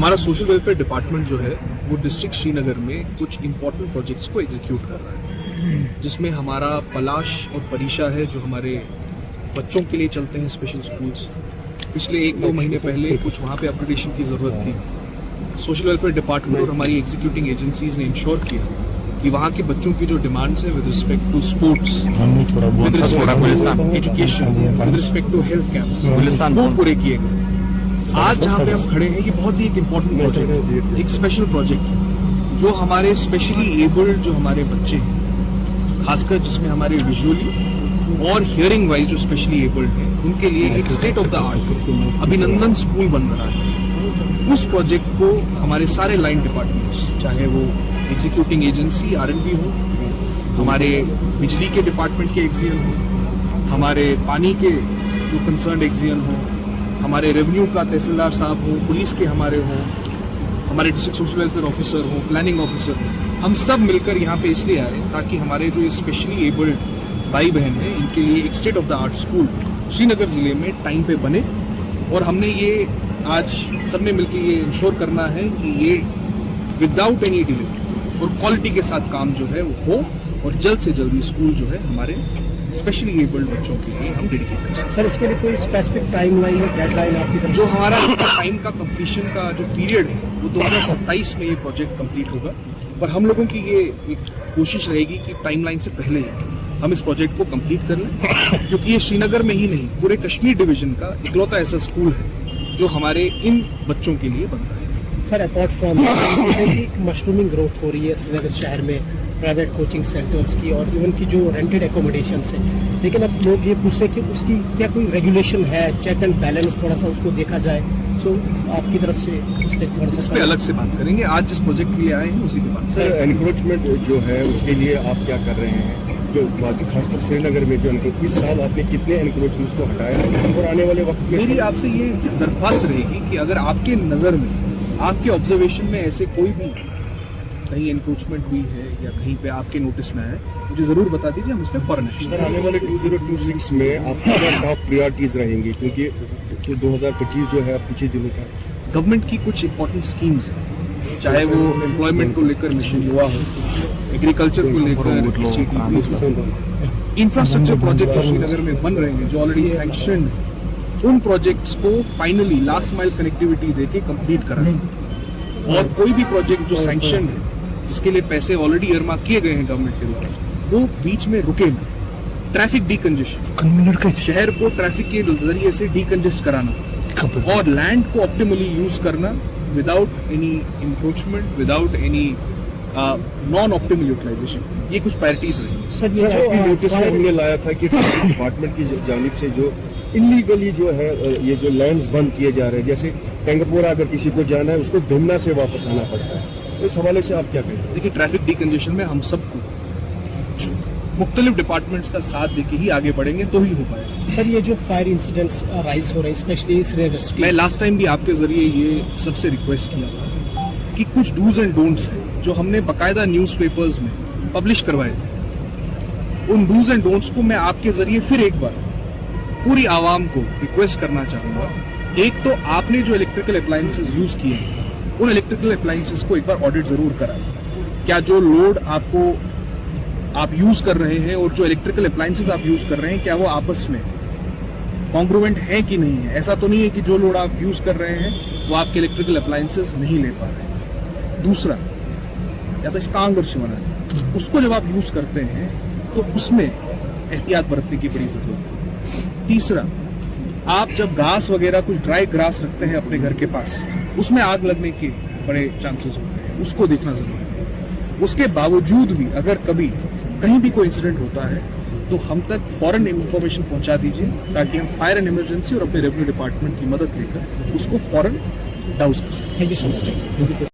हमारा social welfare department जो है वो डिस्ट्रिक्ट श्रीनगर में कुछ इंपॉर्टेंट प्रोजेक्ट्स को एग्जीक्यूट कर रहा है, जिसमें हमारा पलाश और परीक्षा है जो हमारे बच्चों के लिए चलते हैं स्पेशल स्कूल्स। पिछले 1-2 महीने पहले कुछ वहाँ पे अपग्रेडेशन की ज़रूरत थी। सोशल वेलफेयर डिपार्टमेंट और हमारी एग्जीक्यूटिंग एजेंसीज ने इंश्योर किया कि वहाँ के बच्चों की जो डिमांड्स है with respect to sports, with respect to education, with respect to health camps, वो पूरे किए गए। आज जहाँ पे हम खड़े हैं ये बहुत ही एक इम्पोर्टेंट प्रोजेक्ट है, एक स्पेशल प्रोजेक्ट जो हमारे स्पेशली एबल्ड जो हमारे बच्चे हैं, खासकर जिसमें हमारे विजुअली और हियरिंग वाइज जो स्पेशली एबल्ड हैं, उनके लिए एक स्टेट ऑफ द आर्ट अभिनंदन स्कूल बन रहा है। उस प्रोजेक्ट को हमारे सारे लाइन डिपार्टमेंट्स, चाहे वो एग्जीक्यूटिंग एजेंसी R&B हो, हमारे बिजली के डिपार्टमेंट के एक्सियन हो, हमारे पानी के जो कंसर्न एक्सियन हो, हमारे रेवेन्यू का तहसीलदार साहब हो, पुलिस के हमारे हो, हमारे डिस्ट्रिक्ट सोशल वेलफेयर ऑफिसर हो, प्लानिंग ऑफिसर हो, हम सब मिलकर यहाँ पे इसलिए आए ताकि हमारे जो स्पेशली एबल्ड भाई बहन हैं इनके लिए एक state of the art school Srinagar जिले में टाइम पे बने। और हमने ये आज सबने मिलकर ये इंश्योर करना है कि ये विदाउट एनी डिले और क्वालिटी के साथ काम जो है वो हो, और जल्द से जल्द स्कूल जो है हमारे स्पेशली एबल्ड बच्चों के लिए हम डेडिकेट कर सकते हैं। सर, इसके लिए कोई स्पेसिफिक टाइमलाइन या डेडलाइन आपकी तरफ? जो हमारा टाइम का कंप्लीशन का जो पीरियड है वो 2027 में ये प्रोजेक्ट कंप्लीट होगा, पर हम लोगों की ये एक कोशिश रहेगी कि टाइमलाइन से पहले ही हम इस प्रोजेक्ट को कंप्लीट कर लें, क्योंकि ये श्रीनगर में ही नहीं पूरे कश्मीर डिवीजन का इकलौता ऐसा स्कूल है जो हमारे इन बच्चों के लिए बनता है। Sir, apart from mushrooming growth हो रही है श्रीनगर शहर में प्राइवेट कोचिंग सेंटर्स की और इवन की जो रेंटेड एकोमोडेशंस है, लेकिन अब लोग ये पूछ रहे हैं कि उसकी क्या कोई रेगुलेशन है, चेक एंड बैलेंस थोड़ा सा उसको देखा जाए। सो आपकी तरफ से उस पर थोड़ा सा इस पे अलग से बात करेंगे। आज जिस प्रोजेक्ट के लिए आए हैं उसी के बाद। सर, एनक्रोचमेंट जो है उसके लिए आप क्या कर रहे हैं? जो खासकर श्रीनगर में जो इस साल आपने कितने एनक्रोचमेंट्स को हटाया और आने वाले वक्त में? मेरी आपसे ये दरख्वास्त रहेगी कि अगर आपके नज़र में, आपके ऑब्जर्वेशन में ऐसे कोई भी कहीं एनक्रोचमेंट हुई है या कहीं पे आपके नोटिस में आए, मुझे जरूर बता दीजिए, हम उस पर फौरन एक्शन। सर, आने वाले 2026 में आपकी टॉप प्रायोरिटीज रहेंगी, क्योंकि तो 2025 जो है कुछ ही दिनों का गवर्नमेंट की कुछ इंपॉर्टेंट स्कीम्स हैं, चाहे वो एम्प्लॉयमेंट को लेकर मिशन युवा हो, एग्रीकल्चर को लेकर इंफ्रास्ट्रक्चर प्रोजेक्ट जो श्रीनगर में बन रहे हैं, जो ऑलरेडी सैंक्शन, उन प्रोजेक्ट्स को फाइनली लास्ट माइल कनेक्टिविटी देके कंप्लीट कराएं। और कोई भी प्रोजेक्ट जो सैंक्शन है जिसके लिए पैसे ऑलरेडी इयरमार्क किए गए हैं गवर्नमेंट के द्वारा, वो बीच में रुके ना। ट्रैफिक डीकंजेशन, शहर को ट्रैफिक के जरिए से डीकंजेस्ट कराना और लैंड को ऑप्टिमली यूज करना without any encroachment, without any non optimal utilisation, ये कुछ प्रायोरिटीज रही। सर, जो आपकी नोटिस में हमने लाया था कि डिपार्टमेंट की जानिब से जो इलीगली जो है ये जो लैंड्स बंद किए जा रहे हैं, जैसे टेंगपोरा अगर किसी को जाना है उसको धुमना से वापस आना पड़ता है, इस हवाले से आप क्या कहेंगे? देखिए, ट्रैफिक डीकंजेशन में हम सबको मुख्तलिफ डिपार्टमेंट्स का साथ देके ही आगे बढ़ेंगे तो ही हो पाएगा। सर, ये जो फायर इंसिडेंट्स राइज हो रहे हैं स्पेशली श्रीनगर सिटी, मैं लास्ट टाइम भी आपके जरिए ये सबसे रिक्वेस्ट किया था कि कुछ डूज एंड डोंट्स हैं जो हमने बाकायदा न्यूज़पेपर्स में पब्लिश करवाए थे। उन डूज एंड डोंट्स को मैं आपके जरिए फिर एक बार पूरी आवाम को रिक्वेस्ट करना चाहूंगा। एक तो आपने जो इलेक्ट्रिकल अप्लायंसेस यूज किए हैं, उन इलेक्ट्रिकल अप्लायंसेस को एक बार ऑडिट जरूर कराएं। क्या जो लोड आप यूज कर रहे हैं और जो इलेक्ट्रिकल अप्लायंसेस आप यूज कर रहे हैं, क्या वो आपस में कॉन्ग्रुएंट है कि नहीं है? ऐसा तो नहीं है कि जो लोड आप यूज कर रहे हैं वो आपके इलेक्ट्रिकल अप्लायंसेस नहीं ले पा रहे हैं। दूसरा, या तो स्ट्रांगर शिवना, उसको जब आप यूज करते हैं तो उसमें एहतियात बरतने की बड़ी जरूरत है। तीसरा, आप जब घास वगैरह कुछ ड्राई ग्रास रखते हैं अपने घर के पास, उसमें आग लगने के बड़े चांसेस होते हैं, उसको देखना जरूरी है। उसके बावजूद भी अगर कभी कहीं भी कोई इंसिडेंट होता है तो हम तक फौरन इंफॉर्मेशन पहुंचा दीजिए, ताकि हम फायर एंड इमरजेंसी और अपने रेवेन्यू डिपार्टमेंट की मदद लेकर उसको फौरन डाउस कर सकें। Thank you so much.